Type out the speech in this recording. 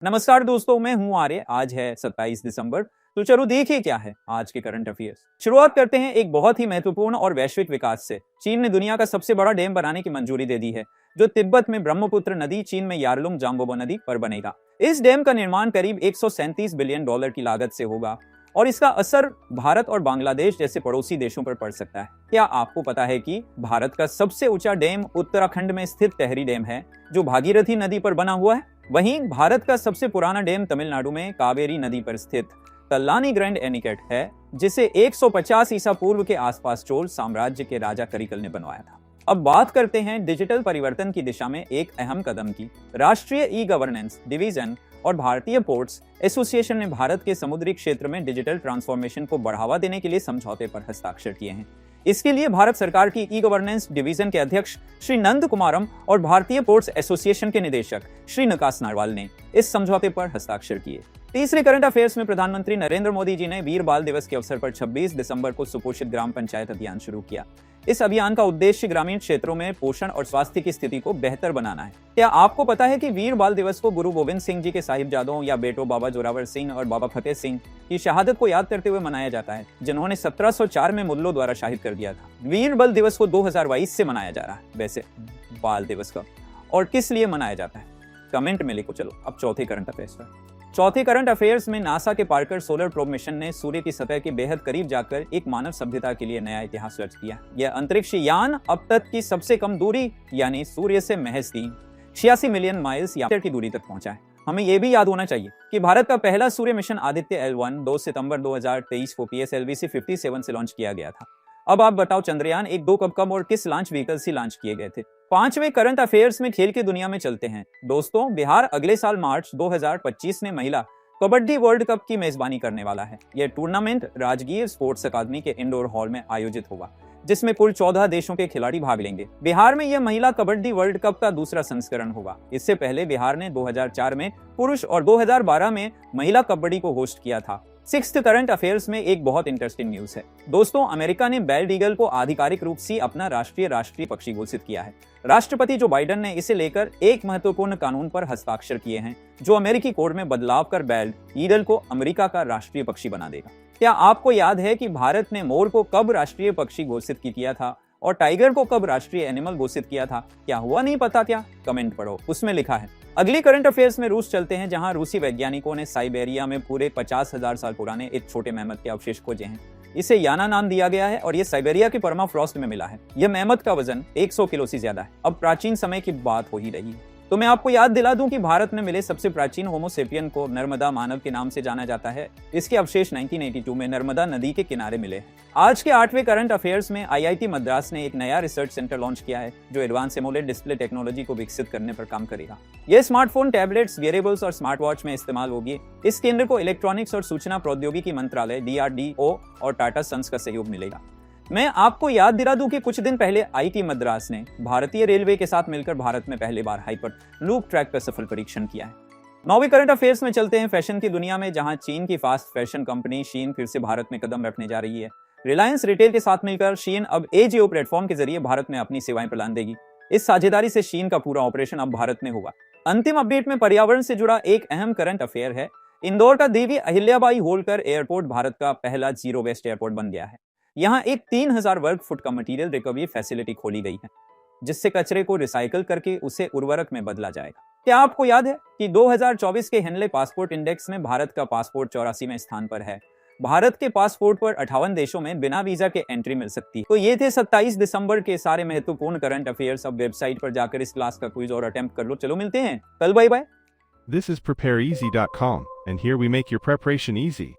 नमस्कार दोस्तों, मैं हूं आर्य। आज है 27 दिसंबर। तो चलो देखिए क्या है आज के करंट अफेयर्स। शुरुआत करते हैं एक बहुत ही महत्वपूर्ण और वैश्विक विकास से। चीन ने दुनिया का सबसे बड़ा डैम बनाने की मंजूरी दे दी है, जो तिब्बत में ब्रह्मपुत्र नदी, चीन में यारलुंग जाम्बोबो नदी पर बनेगा। इस डैम का निर्माण करीब 137 बिलियन डॉलर की लागत से होगा और इसका असर भारत और बांग्लादेश जैसे पड़ोसी देशों पर पड़ सकता है। क्या आपको पता है कि भारत का सबसे ऊंचा डैम उत्तराखंड में स्थित टेहरी डैम है, जो भागीरथी नदी पर बना हुआ है। वहीं भारत का सबसे पुराना डैम तमिलनाडु में कावेरी नदी पर स्थित कल्लानी ग्रैंड एनिकट है, जिसे 150 ईसा पूर्व के आसपास चोल साम्राज्य के राजा करिकल ने बनवाया था। अब बात करते हैं डिजिटल परिवर्तन की दिशा में एक अहम कदम की। राष्ट्रीय ई गवर्नेंस डिवीजन और भारतीय पोर्ट्स एसोसिएशन ने भारत के समुद्री क्षेत्र में डिजिटल ट्रांसफॉर्मेशन को बढ़ावा देने के लिए समझौते पर हस्ताक्षर किए हैं। इसके लिए भारत सरकार की ई गवर्नेंस डिवीजन के अध्यक्ष श्री नंद कुमारम और भारतीय पोर्ट्स एसोसिएशन के निदेशक श्री नकास नारवाल ने इस समझौते पर हस्ताक्षर किए। तीसरे करंट अफेयर्स में प्रधानमंत्री नरेंद्र मोदी जी ने वीर बाल दिवस के अवसर पर 26 दिसंबर को सुपोषित ग्राम पंचायत अभियान शुरू किया। इस अभियान का उद्देश्य ग्रामीण क्षेत्रों में पोषण और स्वास्थ्य की स्थिति को बेहतर बनाना है। क्या आपको पता है कि वीर बाल दिवस को गुरु गोविंद सिंह जी के साहिबजादों या बेटों बाबा जोरावर सिंह और बाबा फतेह सिंह की शहादत को याद करते हुए मनाया जाता है, जिन्होंने 1704 में मुल्लों द्वारा शहीद कर दिया था। वीर बल दिवस को 2022 से मनाया जा रहा है। वैसे बाल दिवस कब और किस लिए मनाया जाता है, कमेंट में लिखो। चलो अब चौथे करंट अफेयर्स पर। चौथे करंट अफेयर्स में नासा के पार्कर सोलर प्रोब मिशन ने सूर्य की सतह के बेहद करीब जाकर एक मानव सभ्यता के लिए नया इतिहास दर्ज किया। यह अंतरिक्ष यान अब तक की सबसे कम दूरी यानी सूर्य से महज 86 मिलियन माइल्स की दूरी तक पहुंचा है। हमें यह भी याद होना चाहिए कि भारत का पहला सूर्य मिशन आदित्य L1 2 सितंबर 2023 को PSLV C57 से लॉन्च किया गया था। अब आप बताओ, चंद्रयान 1 2 कब और किस लॉन्च व्हीकल से लॉन्च किए गए थे। पांचवें करंट अफेयर्स में खेल की दुनिया में चलते हैं। दोस्तों, बिहार अगले साल मार्च 2025 में महिला कबड्डी वर्ल्ड कप की मेजबानी करने वाला है। यह टूर्नामेंट राजगीर स्पोर्ट्स अकादमी के इंडोर हॉल में आयोजित होगा, जिसमें कुल 14 देशों के खिलाड़ी भाग लेंगे। बिहार में यह महिला कबड्डी वर्ल्ड कप का दूसरा संस्करण होगा। इससे पहले बिहार ने 2004 में पुरुष और 2012 में महिला कबड्डी को होस्ट किया था। सिक्स्थ करंट अफेयर्स में एक बहुत इंटरेस्टिंग न्यूज है। दोस्तों, अमेरिका ने बेल्ड ईगल को आधिकारिक रूप से अपना राष्ट्रीय पक्षी घोषित किया है। राष्ट्रपति जो बाइडेन ने इसे लेकर एक महत्वपूर्ण कानून पर हस्ताक्षर किए हैं, जो अमेरिकी कोड में बदलाव कर बेल्ड ईगल को अमेरिका का राष्ट्रीय पक्षी बना देगा। क्या आपको याद है कि भारत ने मोर को कब राष्ट्रीय पक्षी घोषित किया था और टाइगर को कब राष्ट्रीय एनिमल घोषित किया था? क्या हुआ नहीं पता क्या? कमेंट पढ़ो, उसमें लिखा है। अगली करंट अफेयर्स में रूस चलते हैं, जहां रूसी वैज्ञानिकों ने साइबेरिया में पूरे 50,000 साल पुराने एक छोटे मेमथ के अवशेष खोजे हैं। इसे याना नाम दिया गया है और ये साइबेरिया के परमाफ्रॉस्ट में मिला है। यह मेमथ का वजन 100 किलो से ज्यादा है। अब प्राचीन समय की बात हो ही रही है, तो मैं आपको याद दिला दूं कि भारत में मिले सबसे प्राचीन होमोसेपियन को नर्मदा मानव के नाम से जाना जाता है। इसके अवशेष 1982 में नर्मदा नदी के किनारे मिले हैं। आज के 8वें करंट अफेयर्स में IIT मद्रास ने एक नया रिसर्च सेंटर लॉन्च किया है, जो एडवांस एमोलेड डिस्प्ले टेक्नोलॉजी को विकसित करने पर काम करेगा। यह स्मार्टफोन, टैबलेट्स, वेयरेबल्स और स्मार्ट वॉच में इस्तेमाल होगी। इस केंद्र को इलेक्ट्रॉनिक्स और सूचना प्रौद्योगिकी मंत्रालय DRDO और टाटा सन्स का सहयोग मिलेगा। मैं आपको याद दिला दूं कि कुछ दिन पहले IIT मद्रास ने भारतीय रेलवे के साथ मिलकर भारत में पहली बार हाइपर लूप ट्रैक पर सफल परीक्षण किया है। 9वीं करंट अफेयर्स में चलते हैं फैशन की दुनिया में, जहां चीन की फास्ट फैशन कंपनी शीन फिर से भारत में कदम रखने जा रही है। रिलायंस रिटेल के साथ मिलकर शीन अब AJIO प्लेटफॉर्म के जरिए भारत में अपनी सेवाएं प्रदान देगी। इस साझेदारी से शीन का पूरा ऑपरेशन अब भारत में होगा। अंतिम अपडेट में पर्यावरण से जुड़ा एक अहम करंट अफेयर है। इंदौर का देवी अहिल्याबाई होलकर एयरपोर्ट भारत का पहला जीरो वेस्ट एयरपोर्ट बन गया है। यहाँ एक 3000 वर्ग फुट का मटेरियल रिकवरी फैसिलिटी खोली गई है, जिससे कचरे को रिसाइकल करके उसे उर्वरक में बदला जाएगा। क्या आपको याद है कि 2024 के हेनले पासपोर्ट इंडेक्स में भारत का पासपोर्ट 84वें स्थान पर है। भारत के पासपोर्ट पर 58 देशों में बिना वीजा के एंट्री मिल सकती है। तो ये थे 27 दिसंबर के सारे महत्वपूर्ण करंट अफेयर्स। अब वेबसाइट पर जाकर इस क्लास का क्विज और अटेम्प्ट कर लो। चलो मिलते हैं कल। Bye bye. This is prepareeasy.com, and here we make your preparation easy.